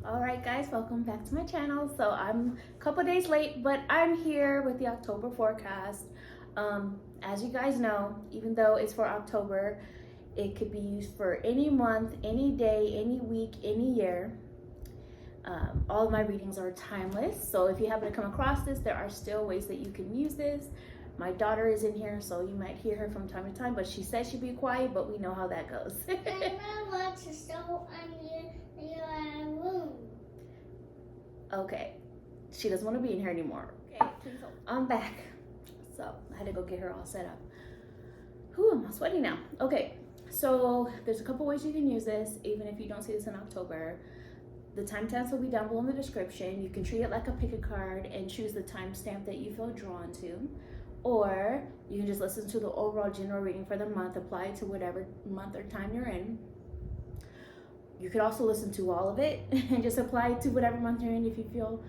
All right, guys, welcome back to my channel. So I'm a couple days late, but I'm here with the October forecast. As you guys know, even though it's for October, it could be used for any month, any day, any week, any year. All of my readings are timeless. So if you happen to come across this, there are still ways that you can use this. My daughter is in here, so you might hear her from time to time, but she says she'd be quiet, but we know how that goes. I want to show on your room. Okay, she doesn't want to be in here anymore. Okay, please hold. I'm back. So I had to go get her all set up. Whew, I'm all sweaty now. Okay, so there's a couple ways you can use this, even if you don't see this in October. The timestamps will be down below in the description. You can treat it like a pick a card and choose the timestamp that you feel drawn to. Or you can just listen to the overall general reading for the month, apply it to whatever month or time you're in. You could also listen to all of it and just apply it to whatever month you're in if you feel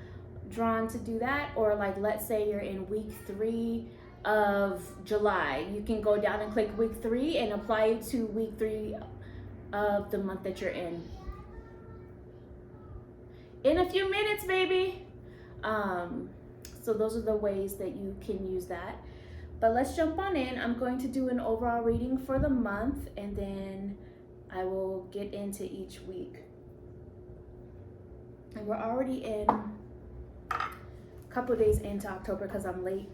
drawn to do that. Or like, let's say you're in week 3 of July. You can go down and click week 3 and apply it to week 3 of the month that you're in. In a few minutes, baby. So those are the ways that you can use that. But let's jump on in. I'm going to do an overall reading for the month, and then I will get into each week. And we're already in a couple of days into October because I'm late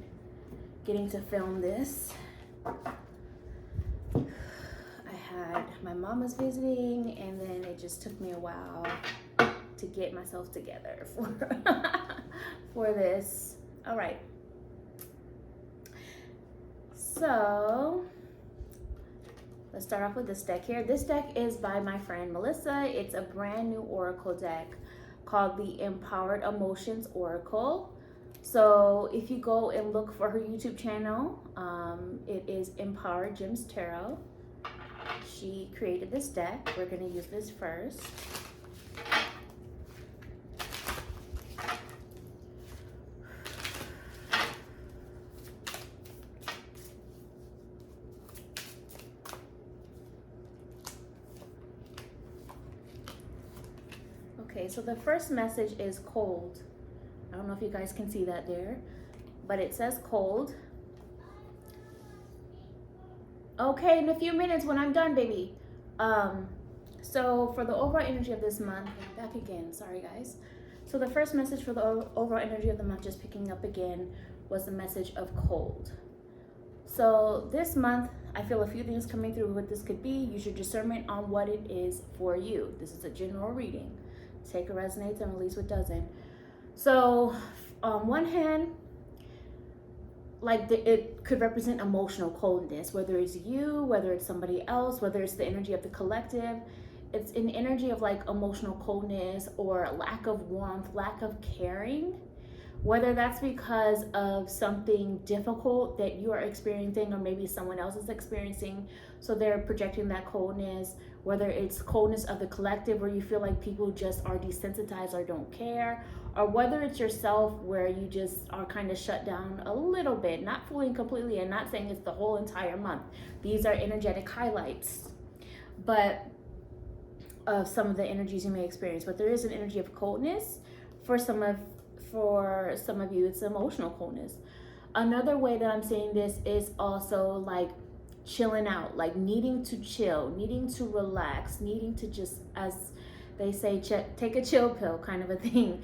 getting to film this. I had my mama's visiting, and then it just took me a while to get myself together for this. All right. So let's start off with this deck here. This deck is by my friend Melissa. It's a brand new oracle deck called the Empowered Emotions Oracle. So if you go and look for her YouTube channel, it is Empowered Gems Tarot. She created this deck. We're going to use this first. Okay, so the first message is cold. I don't know if you guys can see that there, but it says cold. Okay, in a few minutes when I'm done, baby. So for the overall energy of this month, back again, sorry guys. So the first message for the overall energy of the month, just picking up again, was the message of cold. So this month, I feel a few things coming through what this could be. Use your discernment on what it is for you. This is a general reading. Take what resonates and release what doesn't. So on one hand, like it could represent emotional coldness, whether it's you, whether it's somebody else, whether it's the energy of the collective. It's an energy of like emotional coldness or lack of warmth, lack of caring, whether that's because of something difficult that you are experiencing or maybe someone else is experiencing, so they're projecting that coldness, whether it's coldness of the collective where you feel like people just are desensitized or don't care, or whether it's yourself where you just are kind of shut down a little bit, not fully and completely, and not saying it's the whole entire month. These are energetic highlights, but of some of the energies you may experience. But there is an energy of coldness for some of you, it's emotional coldness. Another way that I'm saying this is also like chilling out, like needing to chill, needing to relax, needing to just, as they say, take a chill pill kind of a thing.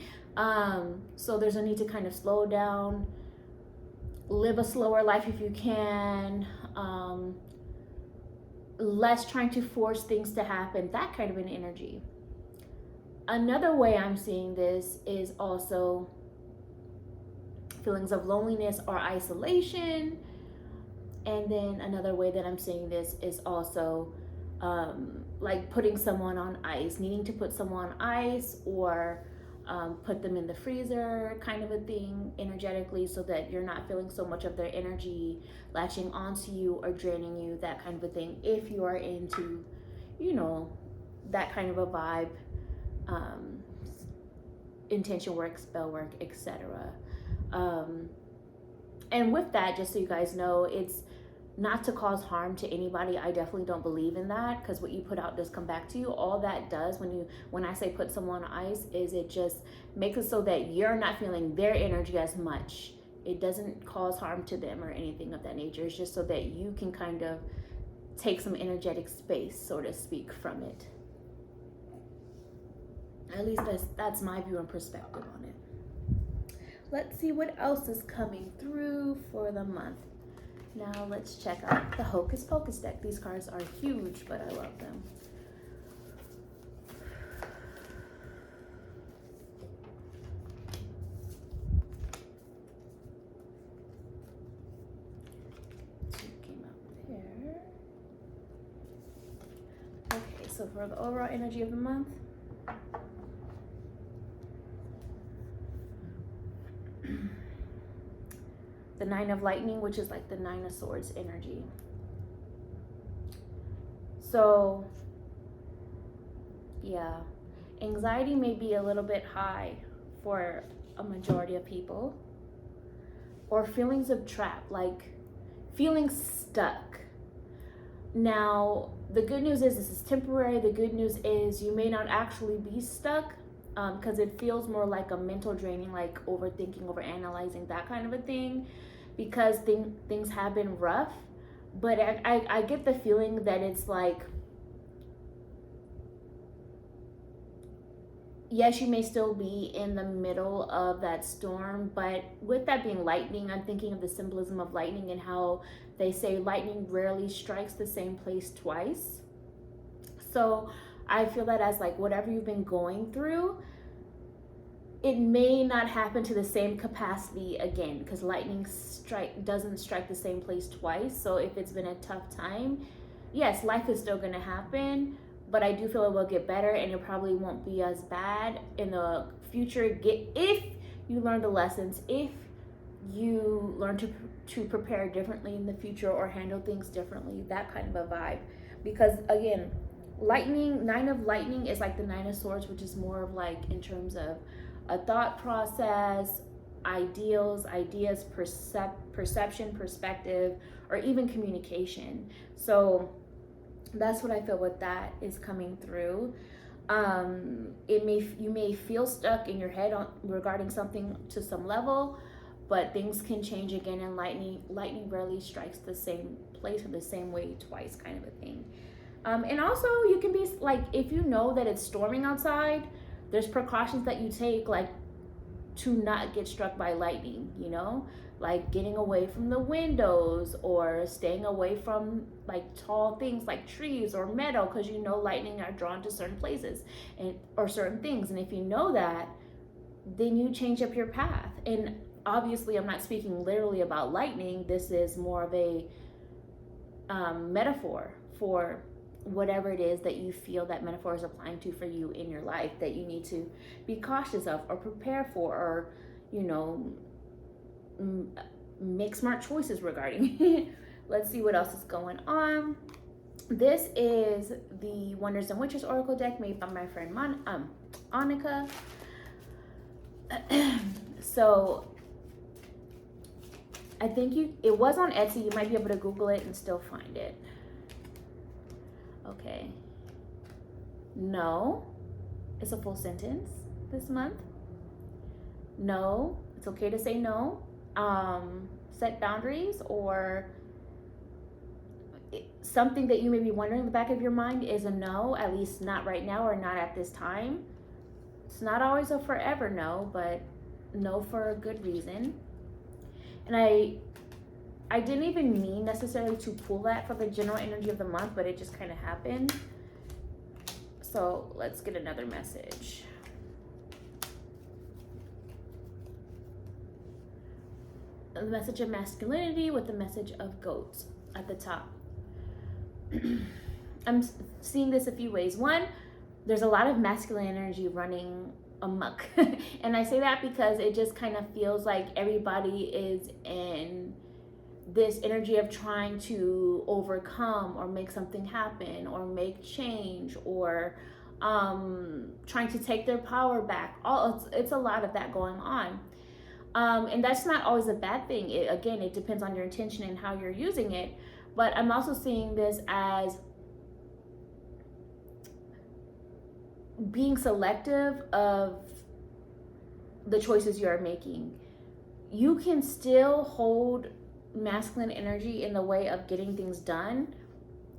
So there's a need to kind of slow down, live a slower life if you can, less trying to force things to happen, that kind of an energy. Another way I'm seeing this is also feelings of loneliness or isolation. And then another way that I'm seeing this is also like putting someone on ice, needing to put someone on ice or put them in the freezer kind of a thing energetically, so that you're not feeling so much of their energy latching onto you or draining you, that kind of a thing. If you are into, you know, that kind of a vibe, intention work, spell work, etc. And with that, just so you guys know, it's not to cause harm to anybody. I definitely don't believe in that, because what you put out does come back to you. All that does when I say put someone on ice is it just makes it so that you're not feeling their energy as much. It doesn't cause harm to them or anything of that nature. It's just so that you can kind of take some energetic space, so to speak, from it. At least that's my view and perspective on it. Let's see what else is coming through for the month. Now let's check out the Hocus Pocus deck. These cards are huge, but I love them. Two came out there. Okay, so for the overall energy of the month, the Nine of Lightning, which is like the Nine of Swords energy. So, yeah, anxiety may be a little bit high for a majority of people, or feelings of trap, like feeling stuck. Now, the good news is this is temporary. The good news is you may not actually be stuck, because it feels more like a mental draining, like overthinking, overanalyzing, that kind of a thing, because things have been rough. But I get the feeling that it's like, yes, you may still be in the middle of that storm, but with that being lightning, I'm thinking of the symbolism of lightning and how they say lightning rarely strikes the same place twice. So I feel that as like whatever you've been going through, it may not happen to the same capacity again, because lightning doesn't strike the same place twice. So if it's been a tough time, yes, life is still going to happen, but I do feel it will get better, and it probably won't be as bad in the future. If you learn the lessons, if you learn to prepare differently in the future or handle things differently, that kind of a vibe. Because again, lightning, Nine of Lightning is like the Nine of Swords, which is more of like in terms of a thought process, ideals, ideas, perception, perspective, or even communication. So that's what I feel with that is coming through. You may feel stuck in your head regarding something to some level, but things can change again, and lightning rarely strikes the same place or the same way twice, kind of a thing. And also you can be like, if you know that it's storming outside, there's precautions that you take, like to not get struck by lightning, you know, like getting away from the windows or staying away from like tall things like trees or metal, because you know lightning are drawn to certain places or certain things. And if you know that, then you change up your path. And obviously I'm not speaking literally about lightning. This is more of a metaphor for whatever it is that you feel that metaphor is applying to for you in your life, that you need to be cautious of or prepare for, or, you know, make smart choices regarding. Let's see what else is going on. This is the Wonders and Witches Oracle deck made by my friend Annika. So I think it was on Etsy. You might be able to Google it and still find it. Okay. No, it's a full sentence this month. No, it's okay to say no. Set boundaries, or something that you may be wondering in the back of your mind is a no, at least not right now or not at this time. It's not always a forever no, but no for a good reason. And I didn't even mean necessarily to pull that for the general energy of the month, but it just kind of happened. So let's get another message. The message of masculinity with the message of goats at the top. I'm seeing this a few ways. One, there's a lot of masculine energy running amok. And I say that because it just kind of feels like everybody is in this energy of trying to overcome or make something happen or make change, or trying to take their power back. It's a lot of that going on. And that's not always a bad thing. It depends on your intention and how you're using it. But I'm also seeing this as being selective of the choices you are making. You can still hold masculine energy in the way of getting things done,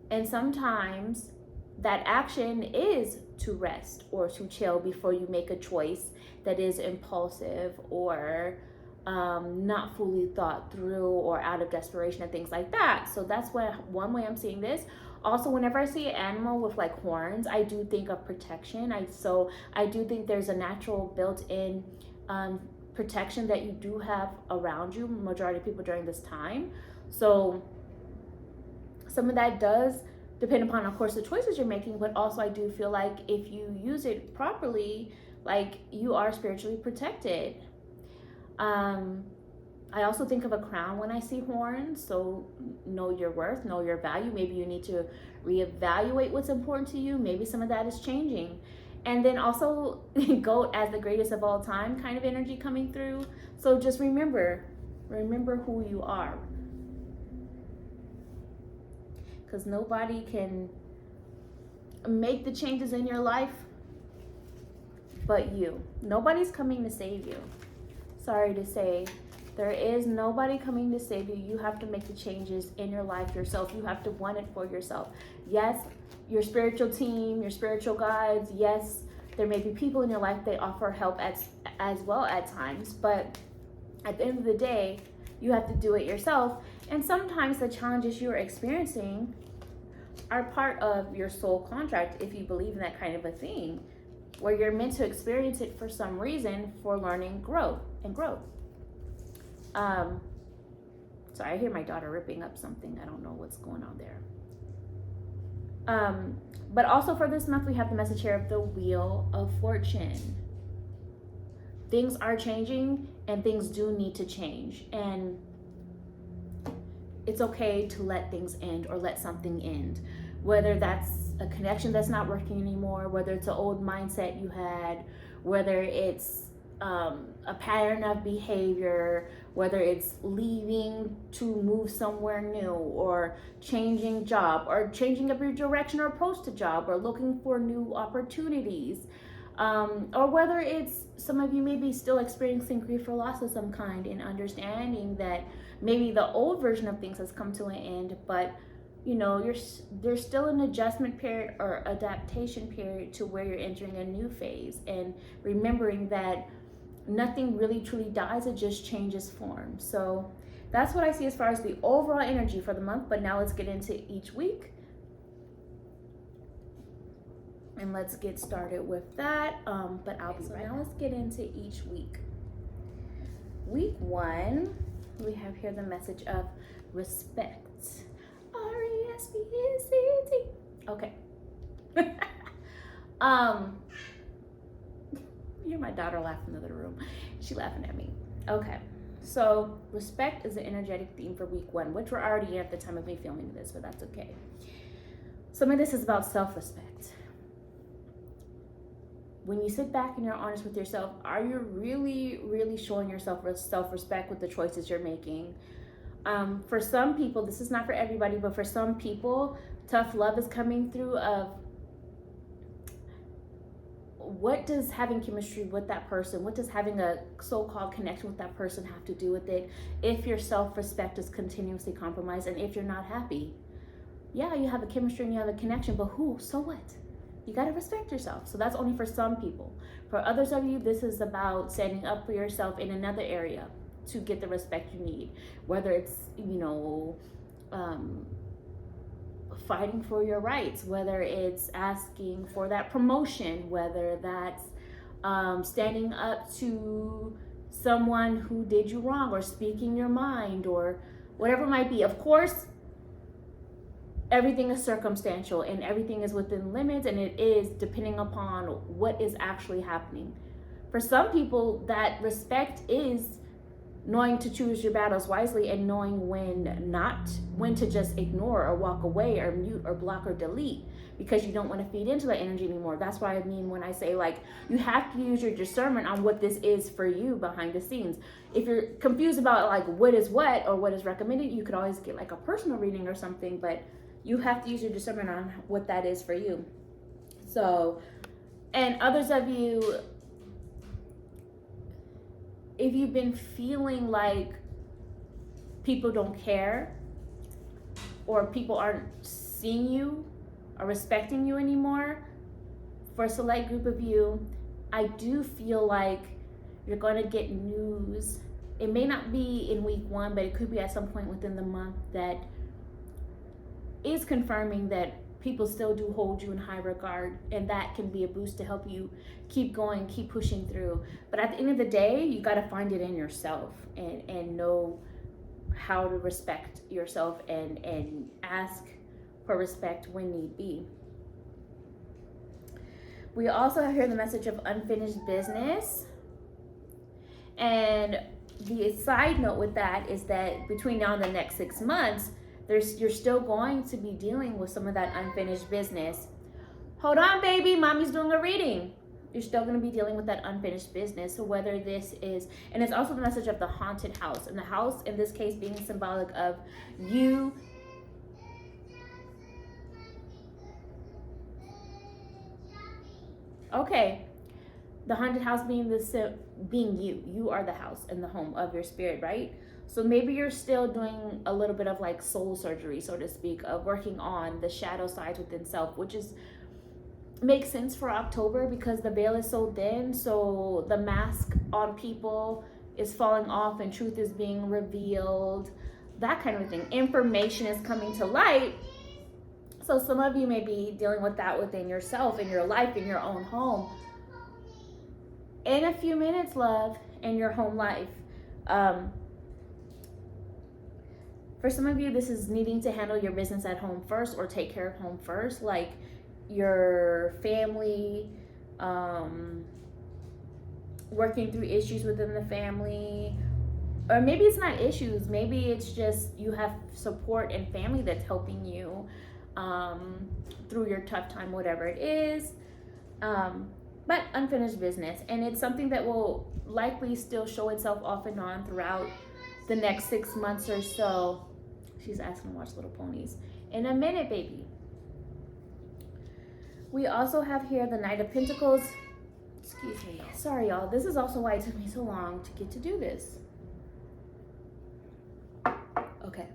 and sometimes that action is to rest or to chill before you make a choice that is impulsive or not fully thought through or out of desperation and things like that. So that's one way I'm seeing this. Also, whenever I see an animal with like horns, I do think of protection. I do think there's a natural built-in protection that you do have around you, majority of people during this time. So some of that does depend upon, of course, the choices you're making, but also I do feel like if you use it properly, like you are spiritually protected. I also think of a crown when I see horns. So know your worth, know your value. Maybe you need to reevaluate what's important to you. Maybe some of that is changing. And then also goat as the greatest of all time kind of energy coming through. So just remember who you are. Because nobody can make the changes in your life but you. Nobody's coming to save you. Sorry to say, there is nobody coming to save you. You have to make the changes in your life yourself. You have to want it for yourself. Yes, your spiritual team, your spiritual guides, yes, there may be people in your life that offer help as well at times, but at the end of the day, you have to do it yourself. And sometimes the challenges you're experiencing are part of your soul contract, if you believe in that kind of a thing, where you're meant to experience it for some reason, for learning, growth. Sorry, I hear my daughter ripping up something. I don't know what's going on there. But also for this month, we have the message here of the Wheel of Fortune. Things are changing and things do need to change. And it's okay to let things end or let something end. Whether that's a connection that's not working anymore, whether it's an old mindset you had, whether it's a pattern of behavior, whether it's leaving to move somewhere new, or changing job, or changing up your direction or approach to job, or looking for new opportunities, or whether it's some of you may be still experiencing grief or loss of some kind, and understanding that maybe the old version of things has come to an end, but you know, there's still an adjustment period or adaptation period to where you're entering a new phase, and remembering that nothing really truly dies, it just changes form. So that's what I see as far as the overall energy for the month. But now let's get into each week, and let's get started with that. But I'll be right now. Let's get into each week. Week 1, we have here the message of respect. RESPECT. Okay. Hear my daughter laughing in the other room. She laughing at me. Okay. So respect is the energetic theme for week 1, which we're already at the time of me filming this, but that's okay. Some of this is about self-respect. When you sit back and you're honest with yourself, are you really, really showing yourself self-respect with the choices you're making? For some people, this is not for everybody, but for some people, tough love is coming through of what does having chemistry with that person, what does having a so-called connection with that person have to do with it if your self-respect is continuously compromised and if you're not happy? Yeah, you have a chemistry and you have a connection, but so what? You got to respect yourself. So that's only for some people. For others of you, this is about standing up for yourself in another area to get the respect you need, whether it's, fighting for your rights, whether it's asking for that promotion, whether that's standing up to someone who did you wrong, or speaking your mind, or whatever it might be. Of course, everything is circumstantial and everything is within limits, and it is depending upon what is actually happening. For some people, that respect is knowing to choose your battles wisely and knowing when to just ignore or walk away or mute or block or delete because you don't want to feed into that energy anymore. That's what I mean when I say, like, you have to use your discernment on what this is for you behind the scenes. If you're confused about like what is what or what is recommended, you could always get like a personal reading or something, but you have to use your discernment on what that is for you. So, and others of you, if you've been feeling like people don't care or people aren't seeing you or respecting you anymore, for a select group of you, I do feel like you're going to get news. It may not be in week 1, but it could be at some point within the month that is confirming that people still do hold you in high regard, and that can be a boost to help you keep going, keep pushing through. But at the end of the day, you got to find it in yourself and know how to respect yourself and ask for respect when need be. We also have here the message of unfinished business. And the side note with that is that between now and the next 6 months, you're still going to be dealing with some of that unfinished business. Hold on, baby, mommy's doing a reading. You're still going to be dealing with that unfinished business. So whether this is, and it's also the message of the haunted house, and the house in this case being symbolic of you. Okay, the haunted house being being you are the house and the home of your spirit, right? So maybe you're still doing a little bit of like soul surgery, so to speak, of working on the shadow sides within self, which makes sense for October because the veil is so thin. So the mask on people is falling off and truth is being revealed, that kind of thing. Information is coming to light. So some of you may be dealing with that within yourself, in your life, in your own home. In a few minutes, love, in your home life. For some of you, this is needing to handle your business at home first or take care of home first, like your family, working through issues within the family. Or maybe it's not issues, maybe it's just you have support and family that's helping you through your tough time, whatever it is. But unfinished business, and it's something that will likely still show itself off and on throughout the next 6 months or so. She's asking to watch Little Ponies. In a minute, baby. We also have here the Knight of Pentacles. Excuse me. Sorry, y'all. This is also why it took me so long to get to do this. Okay.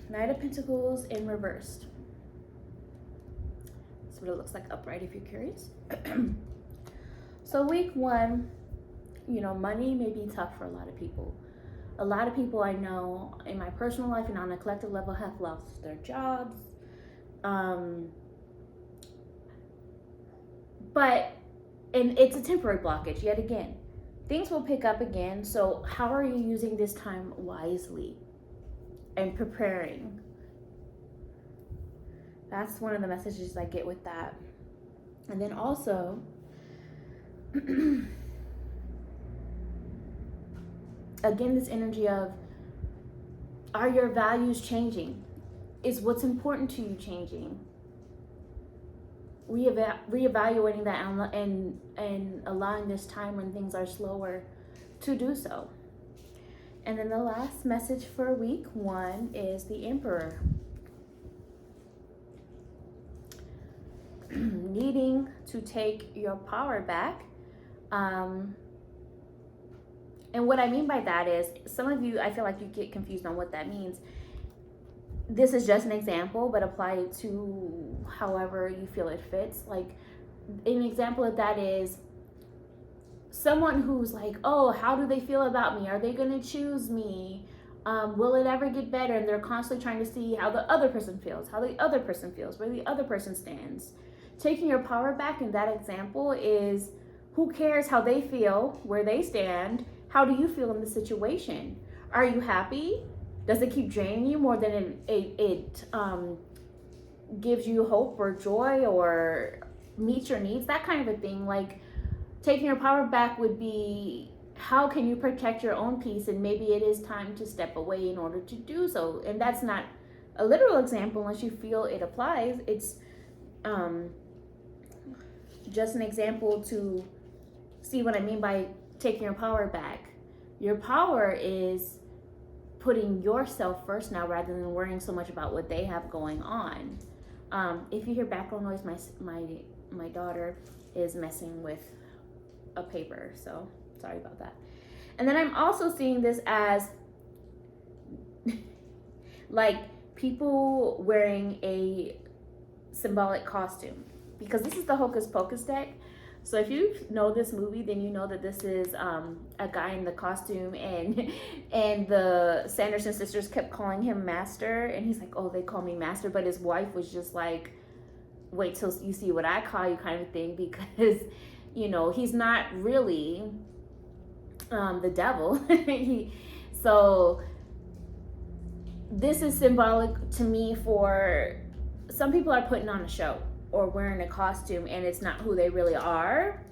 Knight of Pentacles in reversed. That's what it looks like upright if you're curious. So week 1, money may be tough for a lot of people. A lot of people I know in my personal life and on a collective level have lost their jobs. And it's a temporary blockage yet again. Things will pick up again. So how are you using this time wisely and preparing? That's one of the messages I get with that. And then also, again, this energy of, are your values changing? Is what's important to you changing? Reevaluating that and allowing this time when things are slower to do so. And then the last message for week 1 is the Emperor. Needing to take your power back. And what I mean by that is, some of you, I feel like you get confused on what that means. This is just an example, but apply it to however you feel it fits. Like, an example of that is someone who's like, oh, how do they feel about me? Are they going to choose me? Will it ever get better? And they're constantly trying to see how the other person feels, where the other person stands. Taking your power back in that example is, who cares how they feel, where they stand? How do you feel in the situation? Are you happy? Does it keep draining you more than it gives you hope or joy or meets your needs? That kind of a thing. Like, taking your power back would be, how can you protect your own peace? And maybe it is time to step away in order to do so. And that's not a literal example unless you feel it applies. It's just an example to see what I mean by taking your power back. Your power is putting yourself first now rather than worrying so much about what they have going on. If you hear background noise, my daughter is messing with a paper, so sorry about that. And then I'm also seeing this as like people wearing a symbolic costume, because this is the Hocus Pocus deck. So if you know this movie, then you know that this is a guy in the costume, and the Sanderson sisters kept calling him Master, and he's like, oh, they call me Master, but his wife was just like, wait till you see what I call you, kind of thing, because you know he's not really the devil. So this is symbolic to me for some people are putting on a show or wearing a costume, and it's not who they really are.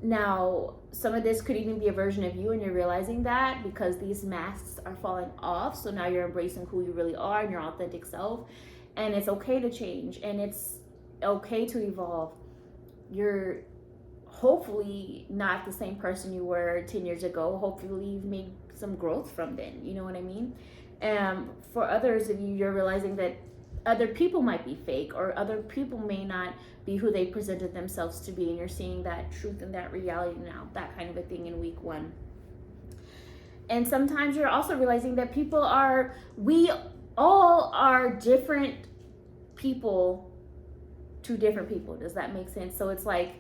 Now, some of this could even be a version of you, and you're realizing that because these masks are falling off. So now you're embracing who you really are and your authentic self. And it's okay to change, and it's okay to evolve. You're hopefully not the same person you were 10 years ago. Hopefully you've made some growth from then. You know what I mean? For others of you, you're realizing that other people might be fake, or other people may not be who they presented themselves to be, and you're seeing that truth and that reality now, that kind of a thing in week 1. And sometimes you're also realizing that we all are different people to different people. Does that make sense? So it's like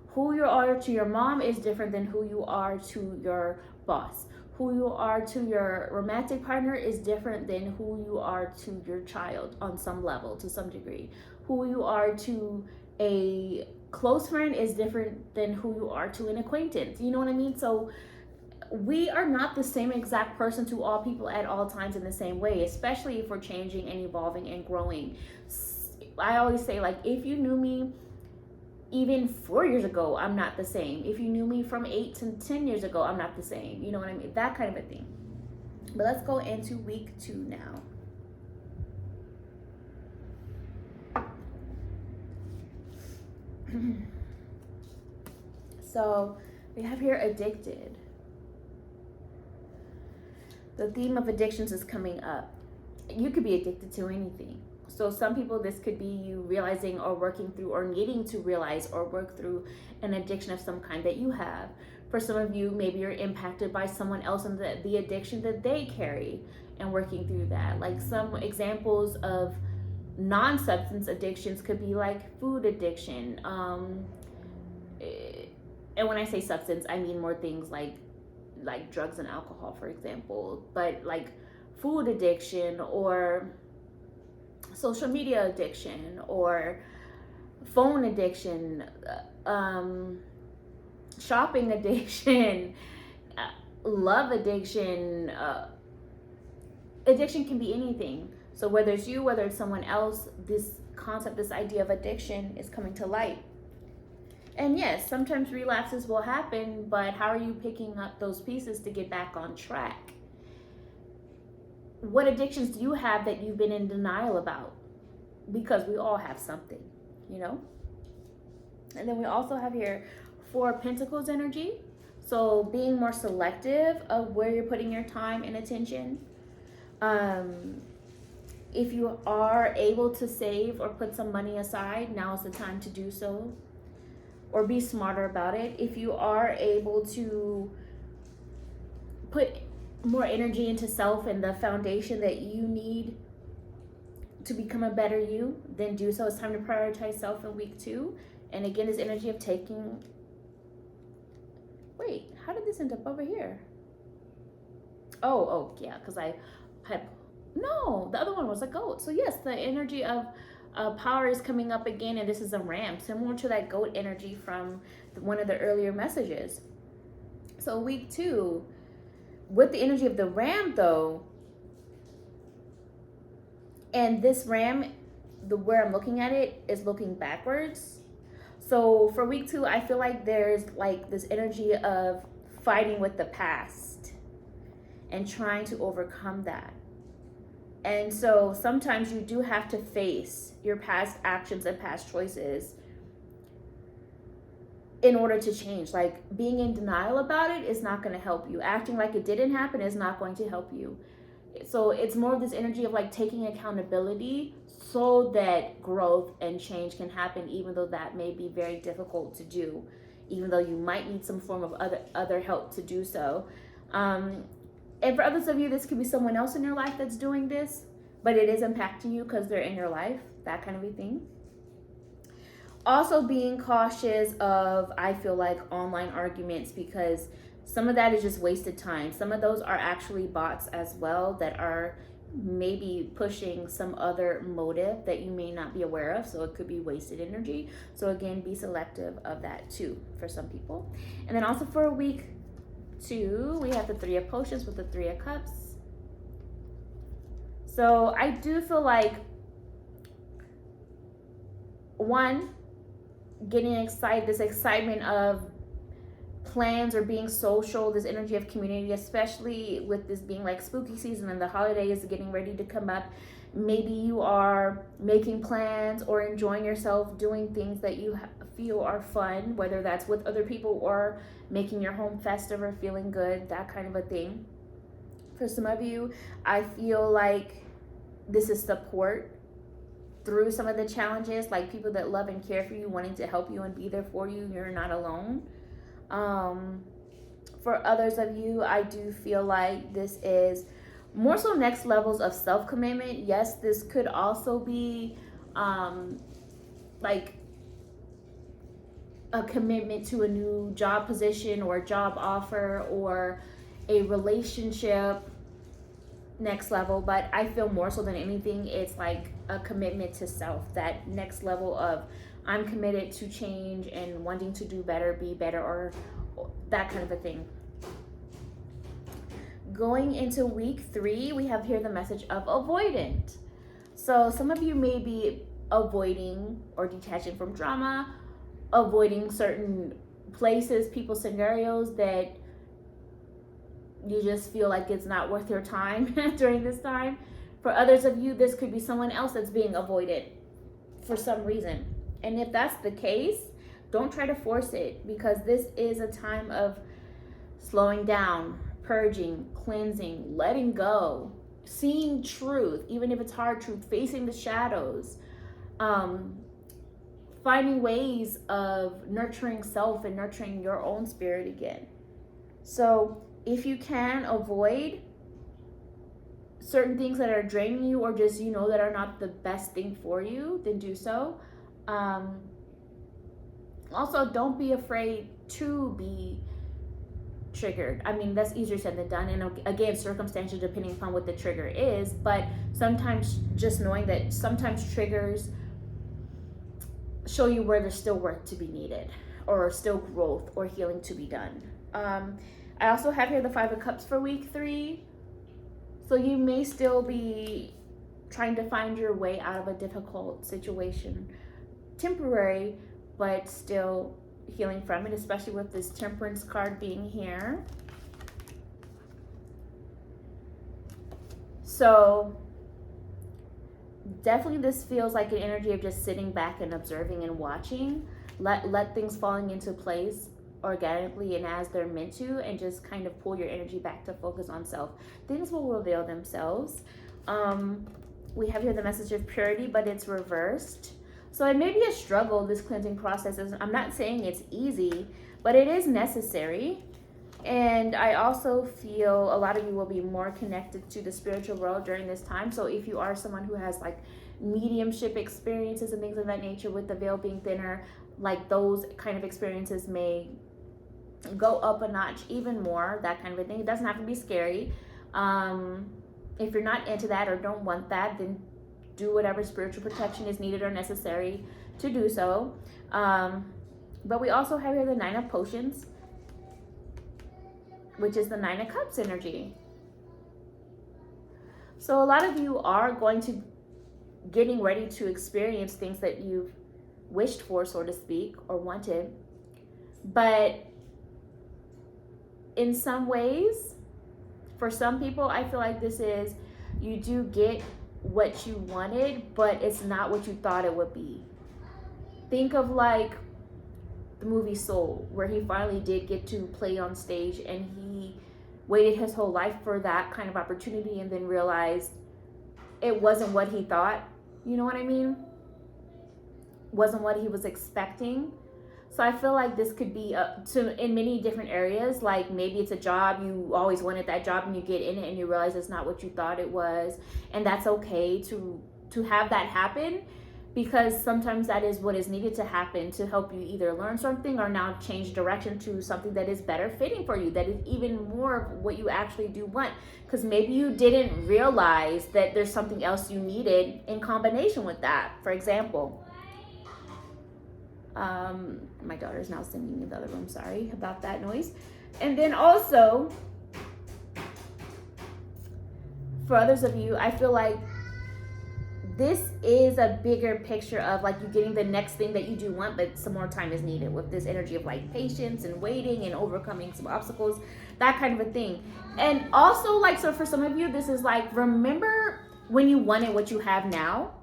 who you are to your mom is different than who you are to your boss. Who you are to your romantic partner is different than who you are to your child on some level, to some degree. Who you are to a close friend is different than who you are to an acquaintance. You know what I mean? So we are not the same exact person to all people at all times in the same way, especially if we're changing and evolving and growing. I always say, like, if you knew me even 4 years ago, I'm not the same. If you knew me from 8 to 10 years ago, I'm not the same. You know what I mean? That kind of a thing. But let's go into week 2 now. So we have here addicted. The theme of addictions is coming up. You could be addicted to anything. So some people, this could be you realizing or working through or needing to realize or work through an addiction of some kind that you have. For some of you, maybe you're impacted by someone else and the addiction that they carry and working through that. Like some examples of non-substance addictions could be like food addiction. And when I say substance, I mean more things like drugs and alcohol, for example. But like food addiction, or social media addiction, or phone addiction, shopping addiction, love addiction. Addiction can be anything. So whether it's you, whether it's someone else, this concept, this idea of addiction is coming to light. And yes, sometimes relapses will happen, but how are you picking up those pieces to get back on track? What addictions do you have that you've been in denial about? Because we all have something, you know? And then we also have here 4 Pentacles energy. So being more selective of where you're putting your time and attention. If you are able to save or put some money aside, now is the time to do so. Or be smarter about it. If you are able to put more energy into self and the foundation that you need to become a better you, then do so. It's time to prioritize self in week 2. And again, this energy of taking... Wait, how did this end up over here? Oh, yeah, because I had... No, the other one was a goat. So yes, the energy of power is coming up again, and this is a ram, similar to that goat energy from one of the earlier messages. So week 2, with the energy of the ram though, and this ram, where I'm looking at it is looking backwards. So for week 2, I feel like there's like this energy of fighting with the past and trying to overcome that. And so sometimes you do have to face your past actions and past choices in order to change. Like, being in denial about it is not going to help you. Acting like it didn't happen is not going to help you. So it's more of this energy of like taking accountability so that growth and change can happen, even though that may be very difficult to do, even though you might need some form of other help to do so. And for others of you, this could be someone else in your life that's doing this, but it is impacting you because they're in your life, that kind of a thing. Also being cautious of, I feel like, online arguments, because some of that is just wasted time. Some of those are actually bots as well that are maybe pushing some other motive that you may not be aware of. So it could be wasted energy. So again, be selective of that too for some people. And then also for week 2, we have the 3 of Potions with the 3 of Cups. So I do feel like, one, getting excited, this excitement of plans or being social, this energy of community, especially with this being like spooky season and the holidays getting ready to come up. Maybe you are making plans or enjoying yourself doing things that you feel are fun, whether that's with other people or making your home festive or feeling good, that kind of a thing. For some of you, I feel like this is support through some of the challenges, like people that love and care for you, wanting to help you and be there for you. You're not alone. For others of you, I do feel like this is more so next levels of self-commitment. Yes, this could also be like a commitment to a new job position or a job offer or a relationship next level, but I feel more so than anything, it's like a commitment to self, that next level of I'm committed to change and wanting to do better, be better, or that kind of a thing. Going into week 3, we have here the message of avoidant. So some of you may be avoiding or detaching from drama, avoiding certain places, people, scenarios that you just feel like it's not worth your time during this time. For others of you, this could be someone else that's being avoided for some reason. And if that's the case, don't try to force it, because this is a time of slowing down, purging, cleansing, letting go, seeing truth, even if it's hard truth, facing the shadows, finding ways of nurturing self and nurturing your own spirit again. So if you can avoid certain things that are draining you, or just, that are not the best thing for you, then do so. Also, don't be afraid to be triggered. I mean, that's easier said than done. And again, circumstantial depending upon what the trigger is. But sometimes just knowing that sometimes triggers show you where there's still work to be needed, or still growth or healing to be done. I also have here the 5 of Cups for week 3. So you may still be trying to find your way out of a difficult situation. Temporary, but still healing from it, especially with this Temperance card being here. So definitely this feels like an energy of just sitting back and observing and watching. Let things falling into place organically and as they're meant to, and just kind of pull your energy back to focus on self. Things will reveal themselves. We have here the message of purity, but it's reversed. So it may be a struggle, this cleansing process. I'm not saying it's easy, but it is necessary. And I also feel a lot of you will be more connected to the spiritual world during this time. So if you are someone who has like mediumship experiences and things of that nature, with the veil being thinner, like those kind of experiences may go up a notch even more, that kind of a thing. It doesn't have to be scary. If you're not into that or don't want that, then do whatever spiritual protection is needed or necessary to do so. But we also have here the 9 of Potions, which is the 9 of Cups energy. So a lot of you are going to getting ready to experience things that you've wished for, so to speak, or wanted. But in some ways, for some people, I feel like this is, you do get what you wanted, but it's not what you thought it would be. Think of like the movie Soul, where he finally did get to play on stage, and he waited his whole life for that kind of opportunity, and then realized it wasn't what he thought. You know what I mean? Wasn't what he was expecting. So I feel like this could be in many different areas. Like maybe it's a job, you always wanted that job, and you get in it and you realize it's not what you thought it was, and that's okay to have that happen, because sometimes that is what is needed to happen to help you either learn something or now change direction to something that is better fitting for you, that is even more of what you actually do want. Because maybe you didn't realize that there's something else you needed in combination with that. For example, my daughter's now singing in the other room, sorry about that noise. And then also, for others of you, I feel like this is a bigger picture of like you getting the next thing that you do want, but some more time is needed, with this energy of like patience and waiting and overcoming some obstacles, that kind of a thing. And also, like, so for some of you, this is like, remember when you wanted what you have now.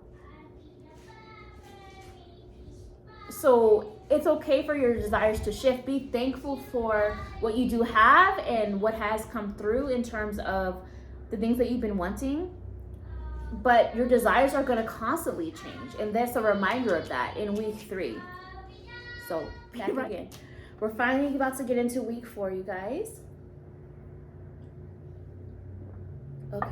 So it's okay for your desires to shift. Be thankful for what you do have and what has come through in terms of the things that you've been wanting. But your desires are going to constantly change. And that's a reminder of that in week 3. So back again. We're finally about to get into week 4, you guys. Okay.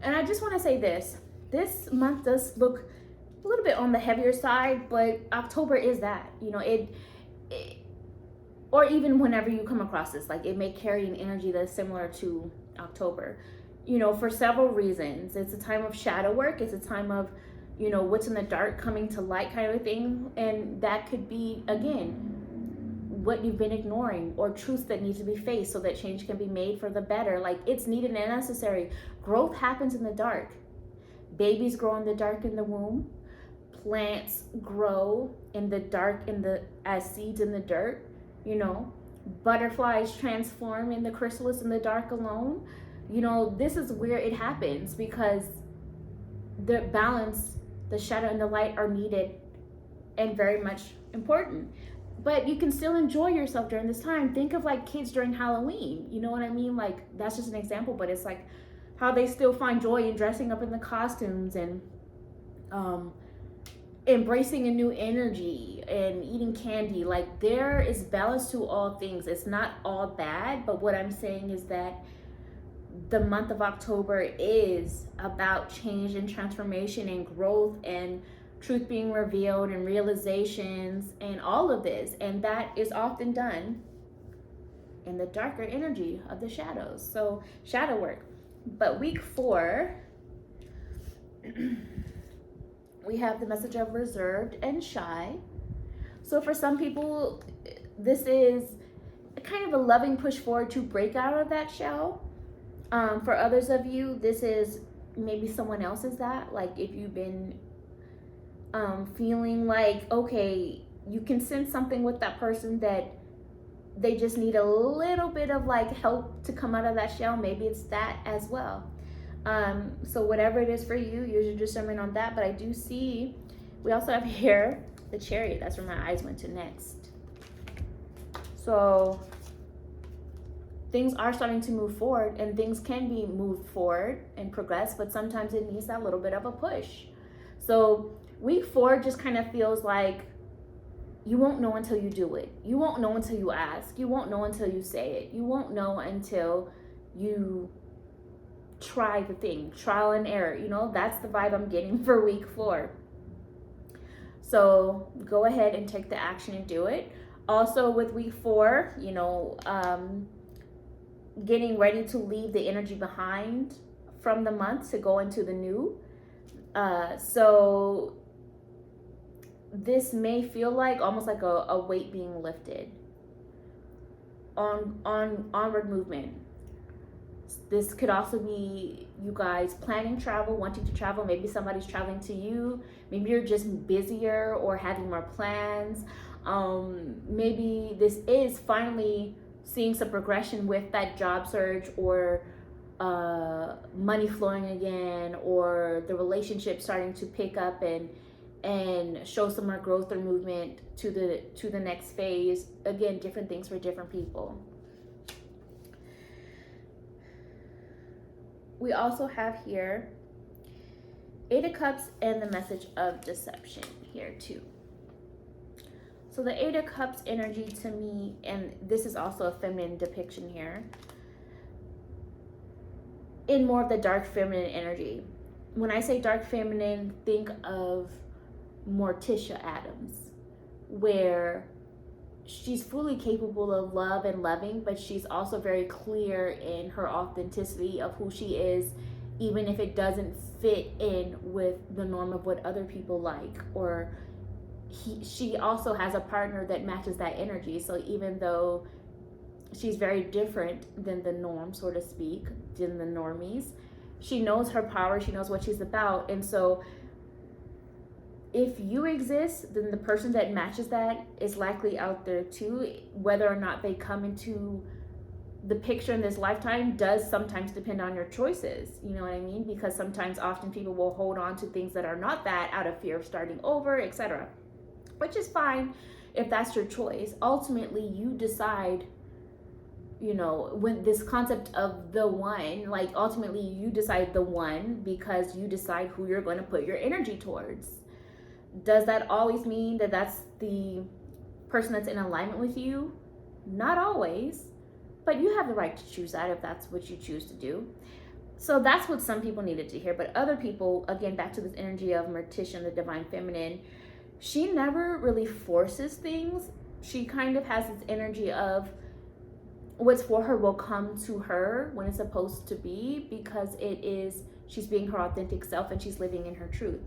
And I just want to say this. This month does look a little bit on the heavier side, but October is that, you know, it or even whenever you come across this, like it may carry an energy that's similar to October, you know, for several reasons. It's a time of shadow work. It's a time of, you know, what's in the dark coming to light kind of a thing. And that could be, again, what you've been ignoring, or truths that need to be faced so that change can be made for the better. Like, it's needed and necessary. Growth happens in the dark. Babies grow in the dark in the womb. Plants grow in the dark as seeds in the dirt, you know. Butterflies transform in the chrysalis in the dark alone. You know, this is where it happens, because the balance, the shadow and the light are needed and very much important. But you can still enjoy yourself during this time. Think of like kids during Halloween, you know what I mean? Like, that's just an example, but it's like how they still find joy in dressing up in the costumes and embracing a new energy and eating candy. Like, there is balance to all things. It's not all bad, but what I'm saying is that the month of October is about change and transformation and growth and truth being revealed and realizations and all of this. And that is often done in the darker energy of the shadows. So shadow work. But week 4, we have the message of reserved and shy. So for some people, this is kind of a loving push forward to break out of that shell. For others of you, this is maybe someone else's that. Like, if you've been feeling like, okay, you can sense something with that person that they just need a little bit of like help to come out of that shell, maybe it's that as well. So whatever it is for you, use your discernment on that. But I do see, we also have here the Chariot. That's where my eyes went to next. So things are starting to move forward, and things can be moved forward and progress, but sometimes it needs that little bit of a push. So week 4 just kind of feels like you won't know until you do it. You won't know until you ask. You won't know until you say it. You won't know until you try the thing. Trial and error. You know, that's the vibe I'm getting for week 4. So go ahead and take the action and do it. Also with week 4, you know, getting ready to leave the energy behind from the month to go into the new. So this may feel like almost like a weight being lifted on onward movement. This could also be you guys planning travel, wanting to travel. Maybe somebody's traveling to you. Maybe you're just busier or having more plans. Maybe this is finally seeing some progression with that job search, or money flowing again, or the relationship starting to pick up and show some more growth or movement to the next phase. Again, different things for different people. We also have here 8 of Cups and the message of deception here too. So the 8 of Cups energy to me, and this is also a feminine depiction here, in more of the dark feminine energy. When I say dark feminine, think of Morticia Adams, where she's fully capable of love and loving, but she's also very clear in her authenticity of who she is, even if it doesn't fit in with the norm of what other people like, or she also has a partner that matches that energy. So even though she's very different than the norm, so to speak, than the normies, she knows her power, she knows what she's about. And so if you exist, then the person that matches that is likely out there too. Whether or not they come into the picture in this lifetime does sometimes depend on your choices. You know what I mean? Because sometimes, often people will hold on to things that are not that out of fear of starting over, etc. Which is fine if that's your choice. Ultimately, you decide, you know, when this concept of the one, like ultimately you decide the one because you decide who you're going to put your energy towards. Does that always mean that that's the person that's in alignment with you? Not always, but you have the right to choose that if that's what you choose to do. So that's what some people needed to hear. But other people, again, back to this energy of Morticia, the divine feminine, she never really forces things. She kind of has this energy of what's for her will come to her when it's supposed to be, because she's being her authentic self and she's living in her truth.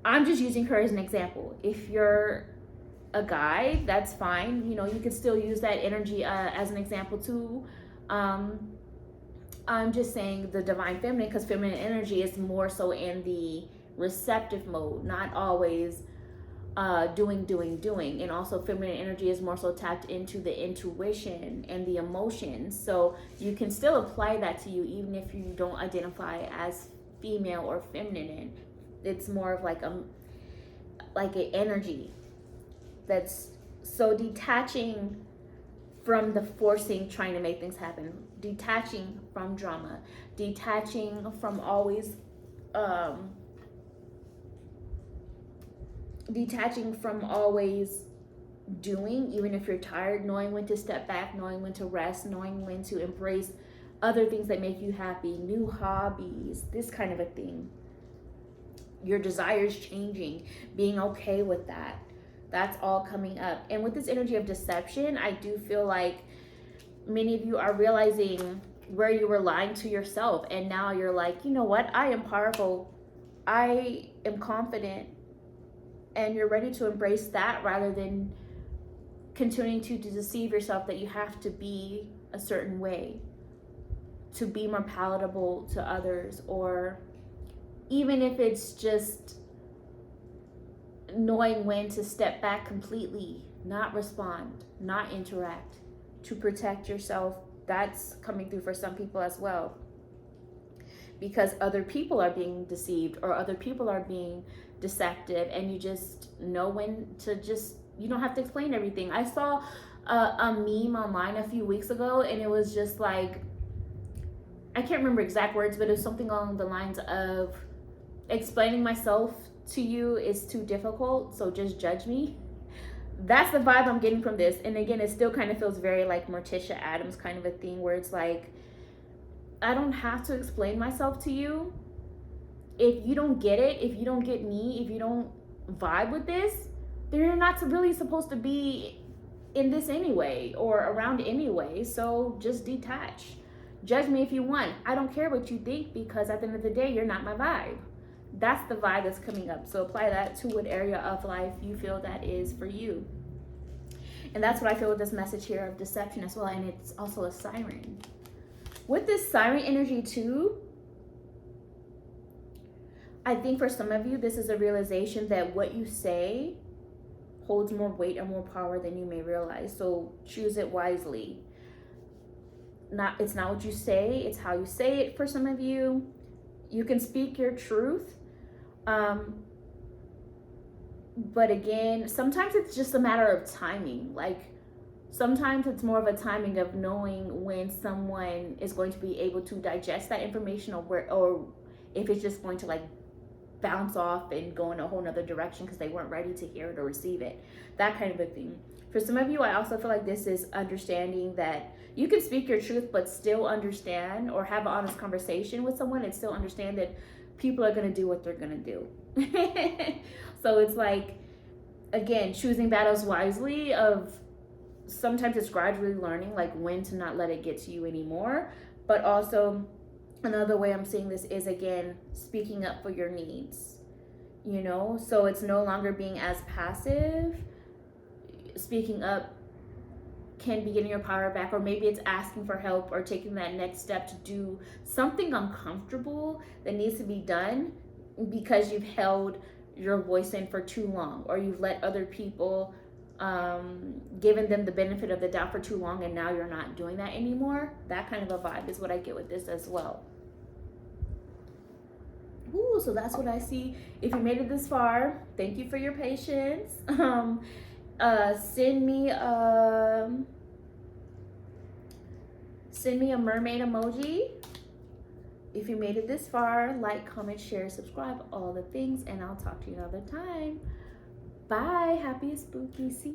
I'm just using her as an example. If you're a guy, that's fine. You know, you can still use that energy as an example too. I'm just saying the divine feminine, because feminine energy is more so in the receptive mode, not always doing. And also feminine energy is more so tapped into the intuition and the emotions. So you can still apply that to you even if you don't identify as female or feminine. It's more of like an energy that's so detaching from the forcing, trying to make things happen, detaching from drama, detaching from always doing, even if you're tired, knowing when to step back, knowing when to rest, knowing when to embrace other things that make you happy, new hobbies, this kind of a thing. Your desires changing, being okay with that. That's all coming up. And with this energy of deception, I do feel like many of you are realizing where you were lying to yourself. And now you're like, you know what? I am powerful. I am confident. And you're ready to embrace that rather than continuing to deceive yourself that you have to be a certain way to be more palatable to others, or even if it's just knowing when to step back completely, not respond, not interact, to protect yourself. That's coming through for some people as well, because other people are being deceived or other people are being deceptive, and you just know when to you don't have to explain everything. I saw a meme online a few weeks ago, and it was just like, I can't remember exact words, but it was something along the lines of, explaining myself to you is too difficult, so just judge me. That's the vibe I'm getting from this. And again, it still kind of feels very like Morticia Adams kind of a thing, where it's like, I don't have to explain myself to you. If you don't get it, if you don't get me, if you don't vibe with this, then you're not really supposed to be in this anyway, or around anyway. So just detach. Judge me if you want. I don't care what you think, because at the end of the day, you're not my vibe. That's the vibe that's coming up. So apply that to what area of life you feel that is for you. And that's what I feel with this message here of deception as well. And it's also a siren. With this siren energy too, I think for some of you, this is a realization that what you say holds more weight and more power than you may realize. So choose it wisely. It's not what you say, it's how you say it. For some of you, you can speak your truth. But again, sometimes it's just a matter of timing. Like, sometimes it's more of a timing of knowing when someone is going to be able to digest that information, or if it's just going to like bounce off and go in a whole nother direction because they weren't ready to hear it or receive it. That kind of a thing. For some of you, I also feel like this is understanding that you can speak your truth but still understand, or have an honest conversation with someone and still understand that people are going to do what they're going to do. So it's like, again, choosing battles wisely. Of sometimes it's gradually learning like when to not let it get to you anymore. But also another way I'm seeing this is, again, speaking up for your needs, you know? So it's no longer being as passive. Speaking up can be getting your power back, or maybe it's asking for help or taking that next step to do something uncomfortable that needs to be done because you've held your voice in for too long, or you've let other people given them the benefit of the doubt for too long, and now you're not doing that anymore. That kind of a vibe is what I get with this as well. Ooh, so that's what I see. If you made it this far, thank you for your patience. Send me a mermaid emoji if you made it this far. Like, comment, share, subscribe, all the things, and I'll talk to you another time. Bye. Happy spooky season.